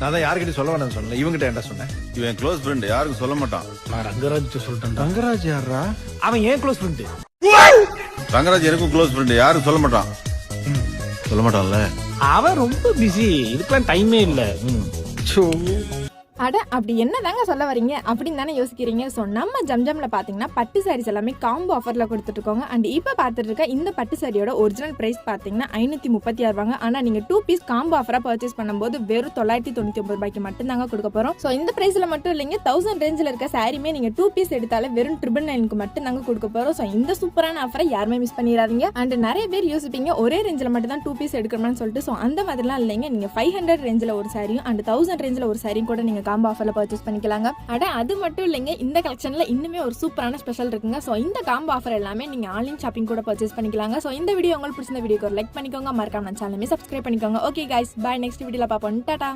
நான் தான் யார்கிட்ட சொல்ல வேணாம்னு சொன்னேன், இவங்கிட்ட என்ன சொன்னேன்? இவன் க்ளோஸ் ஃப்ரெண்ட், யாருக்கும் சொல்ல மாட்டான். நான் ரங்கராஜ் சொல்லிட்டேன். ரங்கராஜ் யாரா? அவன் ஏன் க்ளோஸ் ஃப்ரெண்டு? ரங்கராஜ் எனக்கும் க்ளோஸ் ஃப்ரெண்ட், யாரும் சொல்ல மாட்டான். சொல்ல மாட்டான்ல. அவன் ரொம்ப பிஸி, இதுக்கெல்லாம் டைமே இல்ல. அட அப்படி என்னதாங்க சொல்ல வரீங்க அப்படின்னு தானே யோசிக்கிறீங்க. ஸோ நம்ம ஜம்ஜம்ல பார்த்தீங்கன்னா பட்டு சாரீஸ் எல்லாமே காம்போ ஆஃபரில் கொடுத்துட்ருக்கோங்க. அண்ட் இப்போ பார்த்துட்டு இருக்க இந்த பட்டு சாரியோட ஒரிஜினல் ப்ரைஸ் பார்த்தீங்கன்னா 536 ரூபாங்க. ஆனால் நீங்கள் 2 பீஸ் காம்போ ஆஃபராக பர்ச்சேஸ் பண்ணும்போது வெறும் 999 ரூபாய்க்கு மட்டும்தாங்க கொடுக்க போகிறோம். ஸோ இந்த ப்ரைஸில் மட்டும் இல்லைங்க, 1000 ரேஞ்சில் இருக்க சாரியுமே நீங்கள் 2 பீஸ் எடுத்தாலே வெறும் 999 மட்டும் தாங்க கொடுக்க போகிறோம். ஸோ இந்த சூப்பரான ஆஃபரை யாருமே மிஸ் பண்ணிடாதீங்க. அண்ட் நிறைய பேர் யோசிப்பீங்க ஒரே ரேஞ்சில் மட்டும் தான் 2 பீஸ் எடுக்கணும்னு சொல்லிட்டு. ஸோ அந்த மாதிரிலாம் இல்லைங்க, நீங்கள் 500 ரேஞ்சில் ஒரு சாரியும் அண்ட் 1000 ரேஞ்சில் ஒரு சாரியும் கூட நீங்கள் காம்போ ஆஃபர்ல பர்ச்சேஸ் பண்ணிக்கலாங்க. அட அது மட்டும் இல்லைங்க, இந்த கலெக்ஷன்ல இன்னுமே ஒரு சூப்பரான ஸ்பெஷல் இருக்குங்க. ஸோ இந்த காம்போ ஆஃபர் எல்லாமே நீங்க ஆன்லைன் ஷாப்பிங் கூட பர்ச்சேஸ் பண்ணிக்கலாங்க. ஸோ இந்த வீடியோ உங்களுக்கு பிடிச்சிருந்த வீடியோக்கு ஒரு லைக் பண்ணிக்கோங்க, மறக்காம நம்ம சேனலை சப்ஸ்கிரைப் பண்ணிக்கோங்க. Okay guys, by. நெக்ஸ்ட் வீடியோல பார்ப்போம். டாடா.